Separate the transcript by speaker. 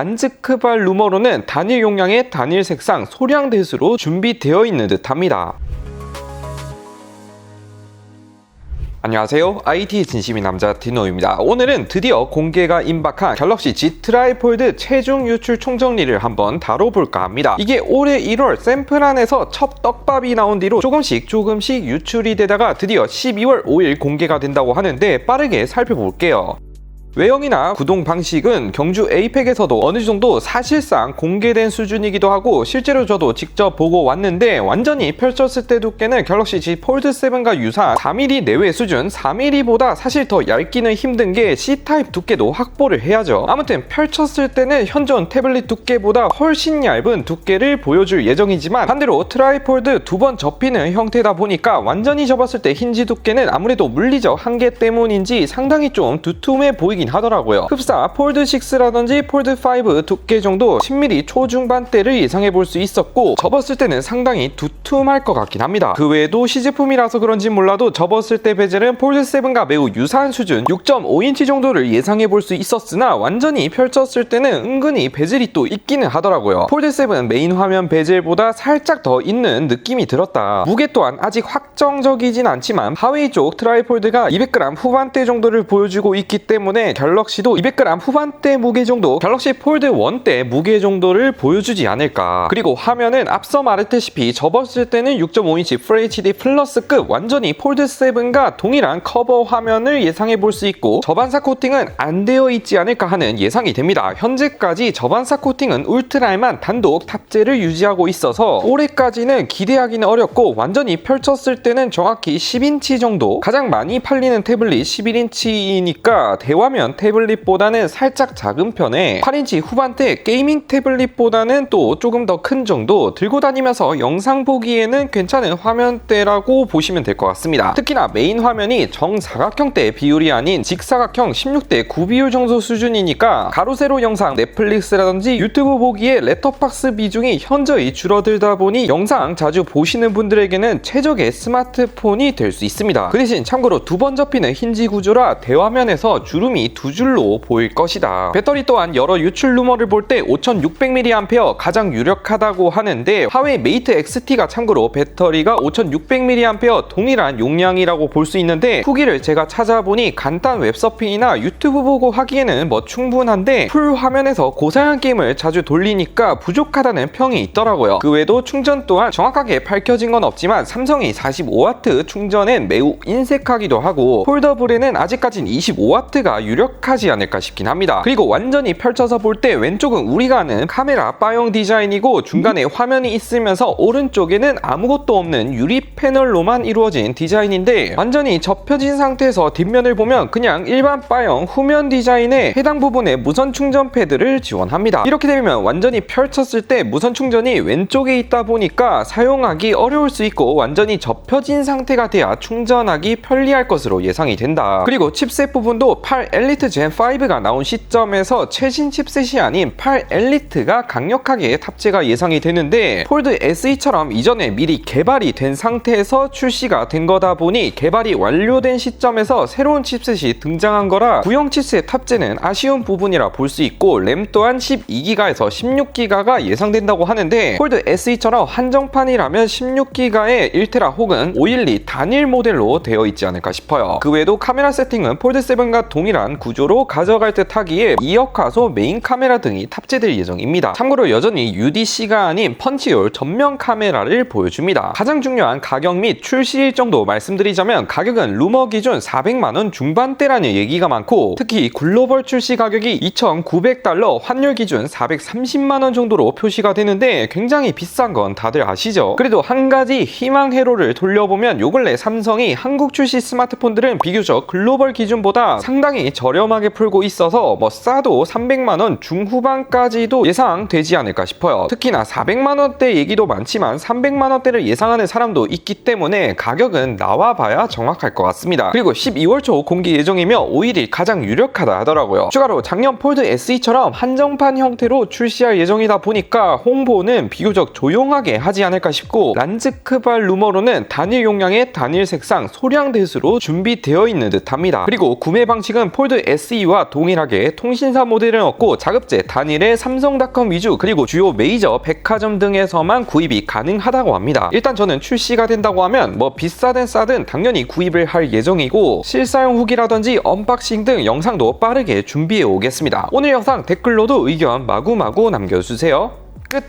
Speaker 1: 란츠크발 루머로는 단일 용량의 단일 색상 소량 대수로 준비되어 있는 듯합니다. 안녕하세요. IT의 진심인 남자 디노입니다. 오늘은 드디어 공개가 임박한 갤럭시 Z 트라이폴드 체중 유출 총정리를 한번 다뤄볼까 합니다. 이게 올해 1월 샘플 안에서 첫 떡밥이 나온 뒤로 조금씩 유출이 되다가 드디어 12월 5일 공개가 된다고 하는데 빠르게 살펴볼게요. 외형이나 구동 방식은 경주 에이펙에서도 어느 정도 사실상 공개된 수준이기도 하고 실제로 저도 직접 보고 왔는데 완전히 펼쳤을 때 두께는 갤럭시 Z 폴드 7과 유사한 4mm 내외 수준, 4mm보다 사실 더 얇기는 힘든 게 C타입 두께도 확보를 해야죠. 아무튼 펼쳤을 때는 현존 태블릿 두께보다 훨씬 얇은 두께를 보여줄 예정이지만 반대로 트라이폴드 두 번 접히는 형태다 보니까 완전히 접었을 때 힌지 두께는 아무래도 물리적 한계 때문인지 상당히 좀 두툼해 보이긴 하더라고요. 흡사 폴드6라든지 폴드5 두께 정도 10mm 초중반대를 예상해 볼 수 있었고 접었을 때는 상당히 두툼할 것 같긴 합니다. 그 외에도 시제품이라서 그런지 몰라도 접었을 때 베젤은 폴드7과 매우 유사한 수준 6.5인치 정도를 예상해 볼 수 있었으나 완전히 펼쳤을 때는 은근히 베젤이 또 있기는 하더라고요. 폴드7 메인 화면 베젤보다 살짝 더 있는 느낌이 들었다. 무게 또한 아직 확정적이진 않지만 하웨이 쪽 트라이폴드가 200g 후반대 정도를 보여주고 있기 때문에 갤럭시도 200g 후반대 무게 정도, 갤럭시 폴드 1 때 무게 정도를 보여주지 않을까. 그리고 화면은 앞서 말했다시피 접었을 때는 6.5인치 FHD 플러스급 완전히 폴드 7과 동일한 커버 화면을 예상해 볼 수 있고 저반사 코팅은 안 되어 있지 않을까 하는 예상이 됩니다. 현재까지 저반사 코팅은 울트라에만 단독 탑재를 유지하고 있어서 올해까지는 기대하기는 어렵고 완전히 펼쳤을 때는 정확히 10인치 정도, 가장 많이 팔리는 태블릿 11인치이니까 대화면 태블릿보다는 살짝 작은 편에 8인치 후반대 게이밍 태블릿보다는 또 조금 더 큰 정도 들고 다니면서 영상 보기에는 괜찮은 화면대라고 보시면 될 것 같습니다. 특히나 메인 화면이 정사각형대 비율이 아닌 직사각형 16대 9 비율 정도 수준이니까 가로 세로 영상, 넷플릭스라든지 유튜브 보기에 렛터박스 비중이 현저히 줄어들다 보니 영상 자주 보시는 분들에게는 최적의 스마트폰이 될 수 있습니다. 그 대신 참고로 두 번 접히는 힌지 구조라 대화면에서 주름이 두 줄로 보일 것이다. 배터리 또한 여러 유출 루머를 볼 때 5600mAh 가장 유력하다고 하는데 하웨이 메이트 XT가 참고로 배터리가 5600mAh 동일한 용량이라고 볼 수 있는데 후기를 제가 찾아보니 간단 웹서핑이나 유튜브 보고 하기에는 뭐 충분한데 풀 화면에서 고사양 게임을 자주 돌리니까 부족하다는 평이 있더라고요. 그 외에도 충전 또한 정확하게 밝혀진 건 없지만 삼성이 45W 충전엔 매우 인색하기도 하고 폴더블에는 아직까진 25W가 유력하지 않을까 싶긴 합니다. 그리고 완전히 펼쳐서 볼 때 왼쪽은 우리가 아는 카메라 바형 디자인이고 중간에 화면이 있으면서 오른쪽에는 아무것도 없는 유리 패널로만 이루어진 디자인인데 완전히 접혀진 상태에서 뒷면을 보면 그냥 일반 바형 후면 디자인에 해당 부분에 무선 충전 패드를 지원합니다. 이렇게 되면 완전히 펼쳤을 때 무선 충전이 왼쪽에 있다 보니까 사용하기 어려울 수 있고 완전히 접혀진 상태가 돼야 충전하기 편리할 것으로 예상이 된다. 그리고 칩셋 부분도 8 엘리트 젠 5가 나온 시점에서 최신 칩셋이 아닌 8 엘리트가 강력하게 탑재가 예상이 되는데 폴드 SE처럼 이전에 미리 개발이 된 상태에서 출시가 된 거다 보니 개발이 완료된 시점에서 새로운 칩셋이 등장한 거라 구형 칩셋 탑재는 아쉬운 부분이라 볼 수 있고 램 또한 12GB에서 16GB가 예상된다고 하는데 폴드 SE처럼 한정판이라면 16GB의 1TB 혹은 512 단일 모델로 되어 있지 않을까 싶어요. 그 외에도 카메라 세팅은 폴드 7과 동일한 구조로 가져갈 듯 하기에 2억 화소 메인 카메라 등이 탑재될 예정입니다. 참고로 여전히 UDC가 아닌 펀치홀 전면 카메라를 보여줍니다. 가장 중요한 가격 및 출시 일정도 말씀드리자면 가격은 루머 기준 400만원 중반대라는 얘기가 많고 특히 글로벌 출시 가격이 2,900달러 환율 기준 430만원 정도로 표시가 되는데 굉장히 비싼 건 다들 아시죠? 그래도 한 가지 희망 회로를 돌려보면 요 근래 삼성이 한국 출시 스마트폰들은 비교적 글로벌 기준보다 상당히 저렴하게 풀고 있어서 뭐 싸도 300만원 중후반까지도 예상되지 않을까 싶어요. 특히나 400만원대 얘기도 많지만 300 300만 원대를 예상하는 사람도 있기 때문에 가격은 나와봐야 정확할 것 같습니다. 그리고 12월 초 공개 예정이며 5일이 가장 유력하다 하더라고요. 추가로 작년 폴드 SE처럼 한정판 형태로 출시할 예정이다 보니까 홍보는 비교적 조용하게 하지 않을까 싶고, 란즈크발 루머로는 단일 용량의 단일 색상 소량 대수로 준비되어 있는 듯합니다. 그리고 구매 방식은 폴드 SE와 동일하게 통신사 모델을 얻고 자급제 단일의 삼성닷컴 위주 그리고 주요 메이저 백화점 등에서만 구입이 가능하다고 합니다. 일단 저는 출시가 된다고 하면 뭐 비싸든 싸든 당연히 구입을 할 예정이고, 실사용 후기라든지 언박싱 등 영상도 빠르게 준비해 오겠습니다. 오늘 영상 댓글로도 의견 마구마구 남겨주세요. 끝!